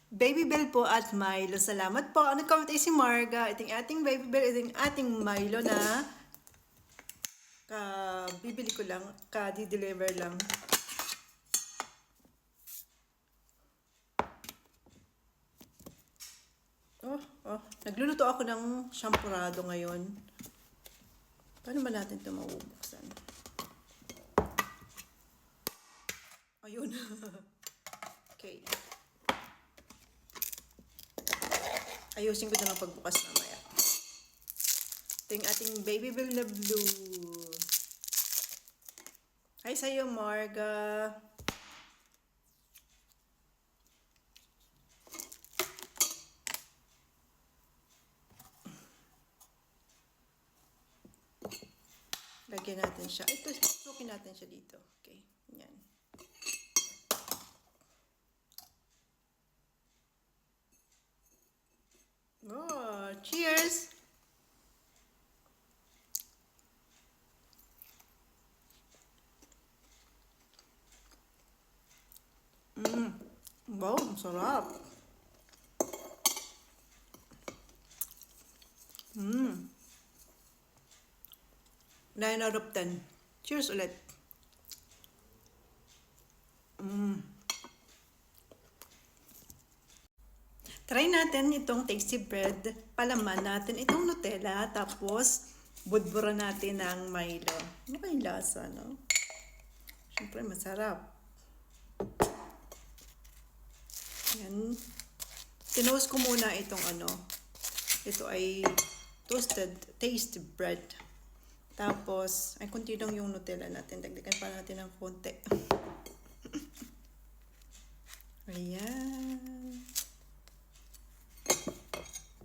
Babybel po at Milo. Salamat po. Nag-comment ay si Marga. Iting ating Babybel, iting ating Milo na bibili ko lang, di-deliver lang. Nagluluto ako ng shampurado ngayon. Paano ba natin ito mabubuksan? Ayun. Okay. Ayusin ko na lang pagbukas mamaya. Ito yung ating Babybel na blue. Hi sa'yo, Marga. Lagyan natin siya. Ito, susukin natin siya dito. Okay, yan. Oh, cheers! Wow, sarap. 9 out of 10. Cheers ulit. Try natin itong tasty bread. Palaman natin itong Nutella. Tapos, budbura natin ng Milo. Ano kayong lasa, no? Siyempre, masarap. Yan. Tinost ko muna itong Ito ay toasted tasty bread. Tapos, ay kunti lang yung Nutella natin. Dagdagan pa natin ng konti. Ayan.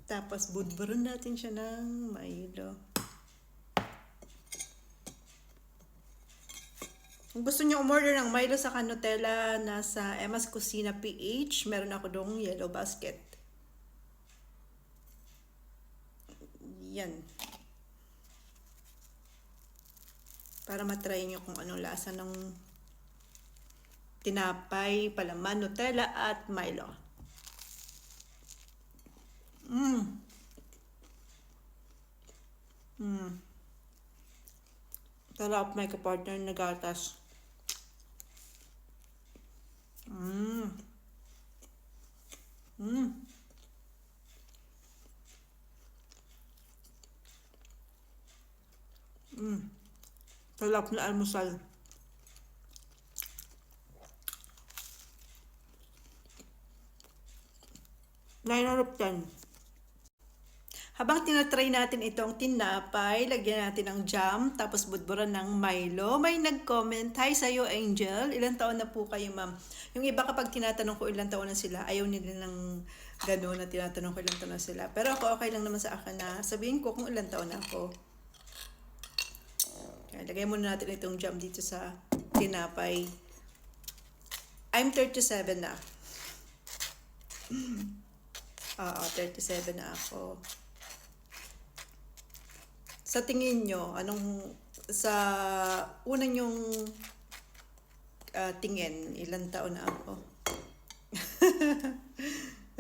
Tapos, budburon natin siya ng Milo. Kung gusto niyo umorder ng Milo sa Nutella, nasa Emma's Cucina PH, meron ako dong yellow basket. Yan. Para matry nyo kung anong lasa ng tinapay, palaman, Nutella, at Milo. Sarap, may kapartner na gatas. Sarap na almusal. Nine out of 10. Habang tinatry natin itong tinapay, lagyan natin ng jam, tapos budburan ng Milo. May nag-comment, hi sa'yo Angel, ilang taon na po kayo ma'am? Yung iba kapag tinatanong ko ilang taon na sila, ayaw nila ng gano'n na tinatanong ko ilang taon na sila. Pero ako okay lang naman sa akin na sabihin ko kung ilang taon na ako. Kaya lagay muna natin itong jam dito sa tinapay. I'm 37 na. 37 na ako. Sa tingin nyo, sa unang yung tingin, ilang taon na ako?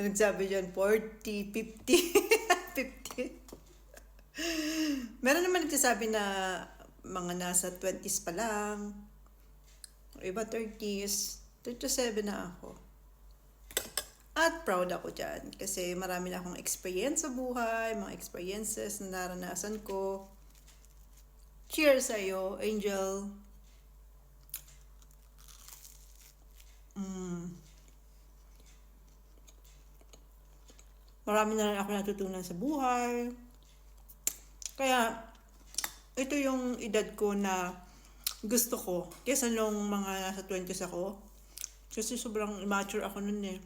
Nagsabi dyan, 40, 50, 50. Meron naman nagsasabi na mga nasa 20s pa lang. Iba 30s. 37 na ako. At proud ako dyan kasi marami na akong experience sa buhay, mga experiences na naranasan ko. Cheers sa'yo, Angel. Marami na rin ako natutunan sa buhay. Kaya, ito yung edad ko na gusto ko. Kesa nung mga nasa 20s ako. Kasi sobrang immature ako nun eh.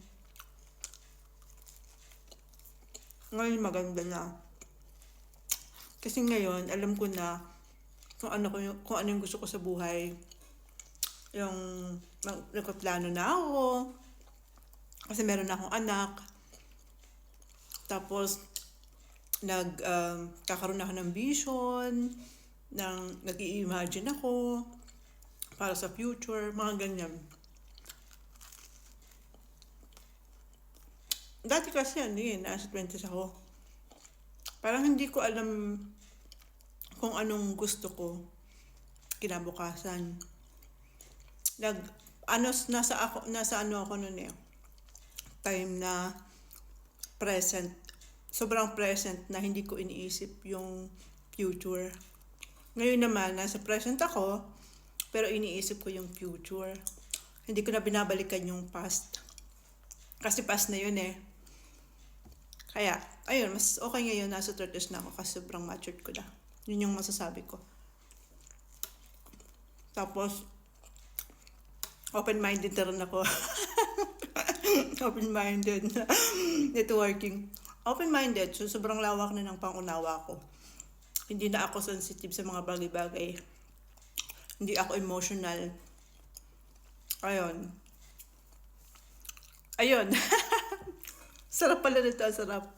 Ngayon maganda na. Kasi ngayon, alam ko na kung ano yung gusto ko sa buhay. Yung nagpaplano na ako. Kasi meron na akong anak. Tapos, kakaroon ako ng vision, nag-i-imagine ako para sa future, mga ganyan. Dati kasi nasa 20s ako. Parang hindi ko alam kung anong gusto ko kinabukasan. Nag, nasa ano ako noon eh. Time na present. Sobrang present na hindi ko iniisip yung future. Ngayon naman, nasa present ako, pero iniisip ko yung future. Hindi ko na binabalikan yung past. Kasi past na yun eh. Kaya, ayun, mas okay ngayon, nasa 30s na ako kasi sobrang matured ko na. Yun yung masasabi ko. Tapos, open-minded na rin ako. Open-minded. Networking. Open-minded. So, sobrang lawak na ng pangunawa ko. Hindi na ako sensitive sa mga bagay-bagay. Hindi ako emotional. Ayun. Sarap pala nito. Sarap.